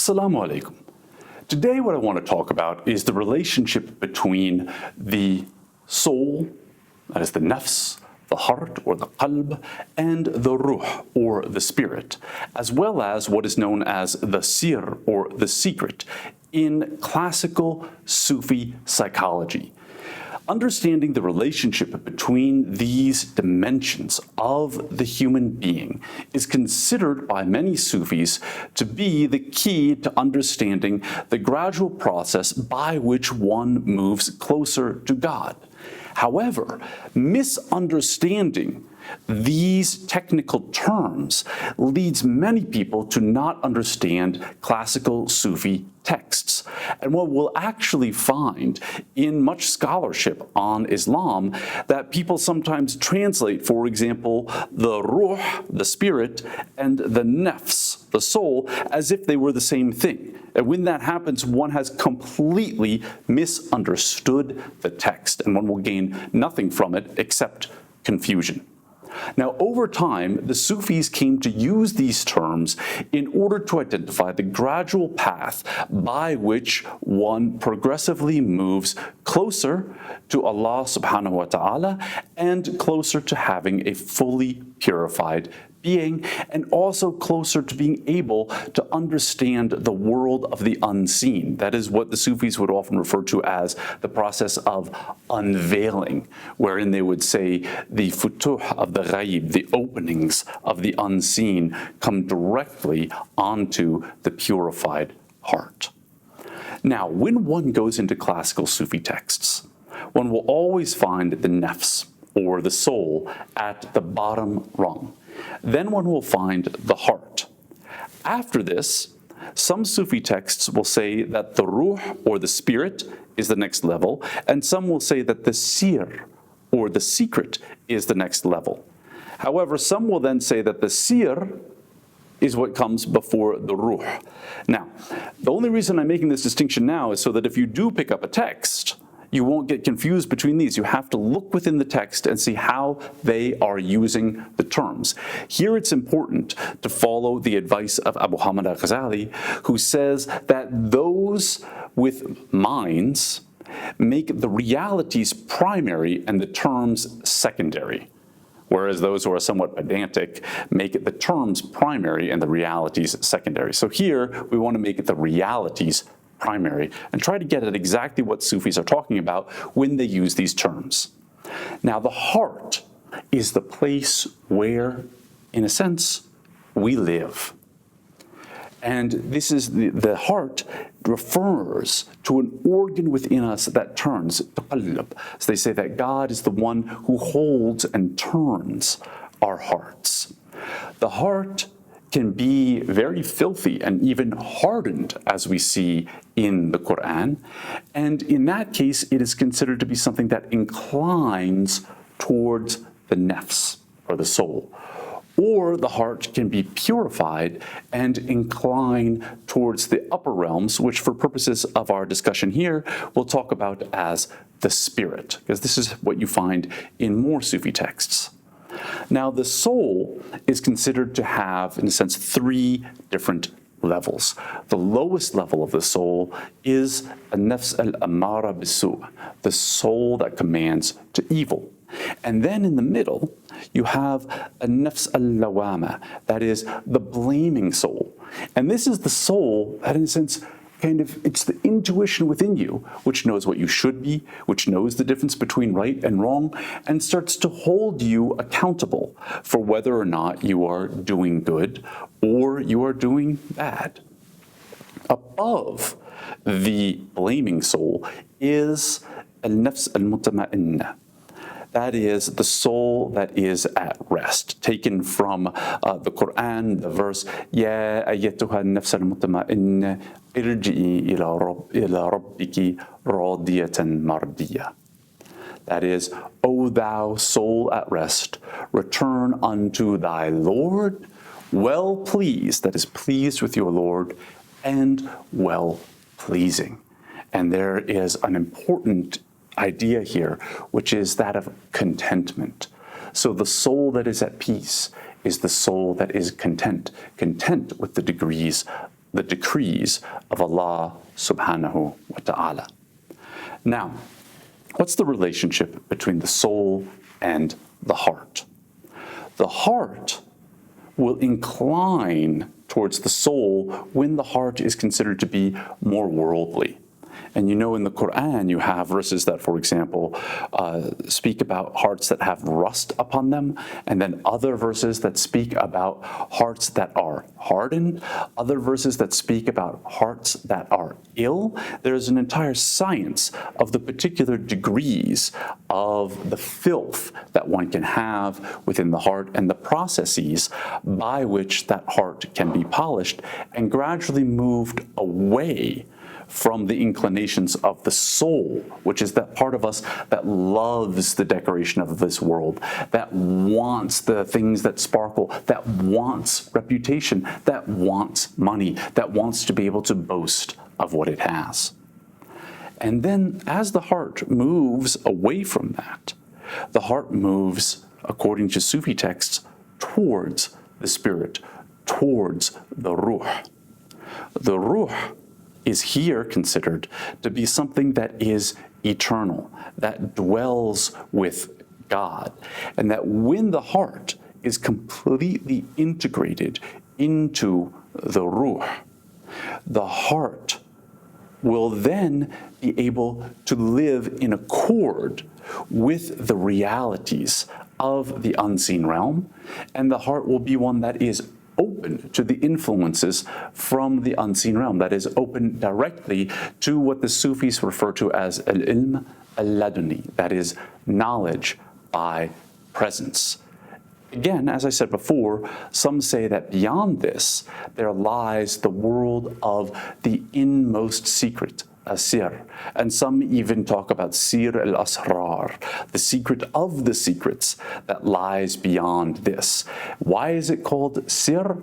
Assalamu alaikum. Today what I want to talk about is the relationship between the soul, that is the nafs, the heart or the qalb, and the ruh or the spirit, as well as what is known as the sirr or the secret in classical Sufi psychology. Understanding the relationship between these dimensions of the human being is considered by many Sufis to be the key to understanding the gradual process by which one moves closer to God. However, misunderstanding these technical terms leads many people to not understand classical Sufi texts. And what we'll actually find in much scholarship on Islam, that people sometimes translate, for example, the ruh, the spirit, and the nafs, the soul, as if they were the same thing. And when that happens, one has completely misunderstood the text, and one will gain nothing from it except confusion. Now, over time, the Sufis came to use these terms in order to identify the gradual path by which one progressively moves closer to Allah subhanahu wa ta'ala and closer to having a fully purified being, and also closer to being able to understand the world of the unseen. That is what the Sufis would often refer to as the process of unveiling, wherein they would say the futuh of the ghaib, the openings of the unseen, come directly onto the purified heart. Now, when one goes into classical Sufi texts, one will always find the nafs, or the soul, at the bottom rung. Then one will find the heart. After this, some Sufi texts will say that the ruh, or the spirit, is the next level, and some will say that the sirr, or the secret, is the next level. However, some will then say that the sirr is what comes before the ruh. Now, the only reason I'm making this distinction now is so that if you do pick up a text, you won't get confused between these. You have to look within the text and see how they are using the terms. Here it's important to follow the advice of Abu Hamid al-Ghazali, who says that those with minds make the realities primary and the terms secondary, whereas those who are somewhat pedantic make the terms primary and the realities secondary. So here we want to make the realities primary and try to get at exactly what Sufis are talking about when they use these terms. Now, the heart is the place where, in a sense, we live. And this is the heart refers to an organ within us that turns, qalb. So they say that God is the one who holds and turns our hearts. The heart can be very filthy and even hardened, as we see in the Quran. And in that case, it is considered to be something that inclines towards the nafs, or the soul. Or the heart can be purified and incline towards the upper realms, which for purposes of our discussion here, we'll talk about as the spirit, because this is what you find in more Sufi texts. Now, the soul is considered to have, in a sense, three different levels. The lowest level of the soul is an-nafs al-ammara bis-su', the soul that commands to evil. And then in the middle, you have an-nafs al-lawama, that is the blaming soul. And this is the soul that, in a sense, it's the intuition within you, which knows what you should be, which knows the difference between right and wrong, and starts to hold you accountable for whether or not you are doing good or you are doing bad. Above the blaming soul is al-nafs al-mutma'inna. That is the soul that is at rest, taken from the Quran, the verse, Ya ayyatuha an-nafs al-mutma'inna irji'i ila rabbiki radiyatan mardiyah. That is, O thou soul at rest, return unto thy Lord, well pleased, that is pleased with your Lord, and well pleasing. And there is an important idea here, which is that of contentment. So the soul that is at peace is the soul that is content with the degrees the decrees of Allah subhanahu wa ta'ala. Now, what's the relationship between the soul and the heart? The heart will incline towards the soul when the heart is considered to be more worldly. And you know, in the Quran, you have verses that, for example, speak about hearts that have rust upon them, and then other verses that speak about hearts that are hardened, other verses that speak about hearts that are ill. There's an entire science of the particular degrees of the filth that one can have within the heart and the processes by which that heart can be polished and gradually moved away from the inclinations of the soul, which is that part of us that loves the decoration of this world, that wants the things that sparkle, that wants reputation, that wants money, that wants to be able to boast of what it has. And then as the heart moves away from that, the heart moves, according to Sufi texts, towards the spirit, towards the ruh. The ruh is here considered to be something that is eternal, that dwells with God, and that when the heart is completely integrated into the ruh, the heart will then be able to live in accord with the realities of the unseen realm, and the heart will be one that is open to the influences from the unseen realm, that is open directly to what the Sufis refer to as al-ilm al-laduni, that is knowledge by presence. Again, as I said before, some say that beyond this, there lies the world of the inmost secret, a sirr, and some even talk about sirr al-asrar, the secret of the secrets that lies beyond this. Why is it called sirr?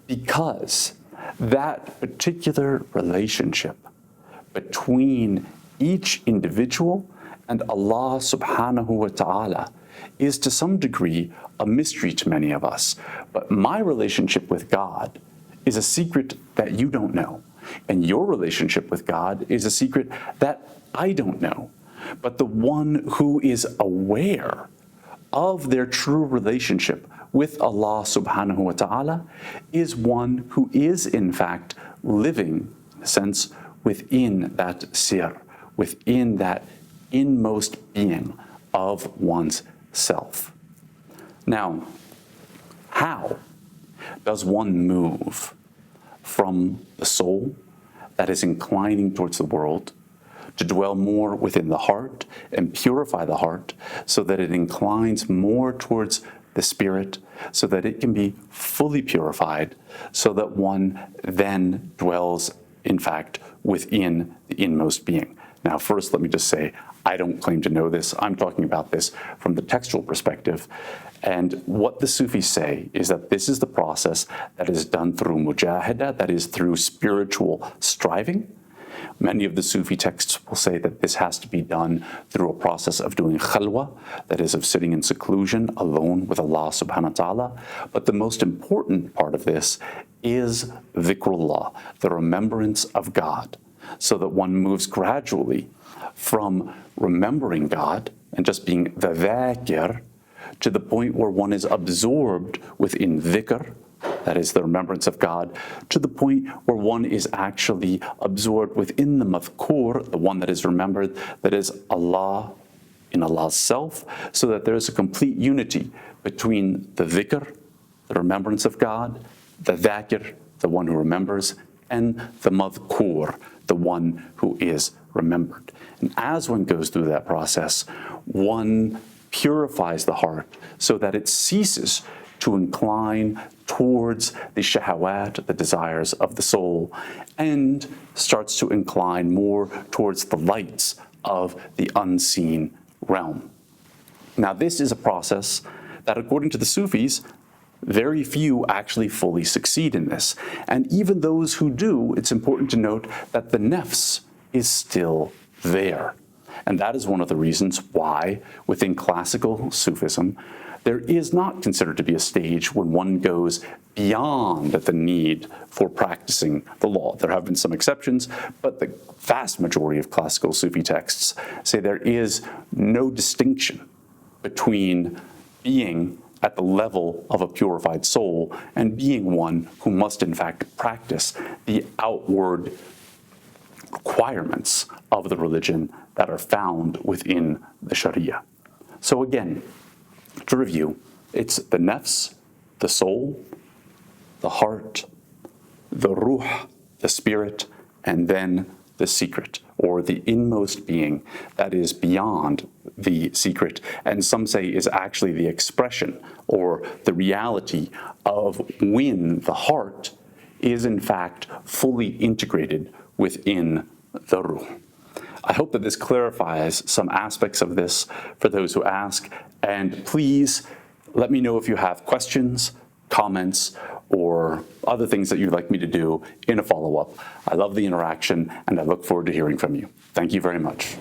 Because that particular relationship between each individual and Allah subhanahu wa ta'ala is to some degree a mystery to many of us. But my relationship with God is a secret that you don't know. And your relationship with God is a secret that I don't know. But the one who is aware of their true relationship with Allah subhanahu wa ta'ala is one who is in fact living, in a sense, within that sirr, within that inmost being of one's self. Now, how does one move from the soul that is inclining towards the world to dwell more within the heart and purify the heart so that it inclines more towards the spirit, so that it can be fully purified, so that one then dwells, in fact, within the inmost being? Now, first, let me just say, I don't claim to know this. I'm talking about this from the textual perspective. And what the Sufis say is that this is the process that is done through mujahada, that is through spiritual striving. Many of the Sufi texts will say that this has to be done through a process of doing khalwa, that is, of sitting in seclusion alone with Allah subhanahu wa ta'ala. But the most important part of this is dhikrullah, the remembrance of God, so that one moves gradually from remembering God and just being the dhakir to the point where one is absorbed within dhikr, that is the remembrance of God, to the point where one is actually absorbed within the madhkur, the one that is remembered, that is Allah, in Allah's self, so that there is a complete unity between the dhikr, the remembrance of God, the dhakir, the one who remembers, and the madhkur, the one who is remembered. And as one goes through that process, one purifies the heart so that it ceases to incline towards the shahawat, the desires of the soul, and starts to incline more towards the lights of the unseen realm. Now, this is a process that, according to the Sufis, very few actually fully succeed in this. And even those who do, it's important to note that the nafs is still there. And that is one of the reasons why, within classical Sufism, there is not considered to be a stage when one goes beyond the need for practicing the law. There have been some exceptions, but the vast majority of classical Sufi texts say there is no distinction between being at the level of a purified soul and being one who must in fact practice the outward requirements of the religion that are found within the Sharia. So again, to review, it's the nafs, the soul, the heart, the ruh, the spirit, and then the secret, or the inmost being that is beyond the secret, and some say is actually the expression or the reality of when the heart is in fact fully integrated within the ruh. I hope that this clarifies some aspects of this for those who ask, and please let me know if you have questions, comments, or other things that you'd like me to do in a follow-up. I love the interaction, and I look forward to hearing from you. Thank you very much.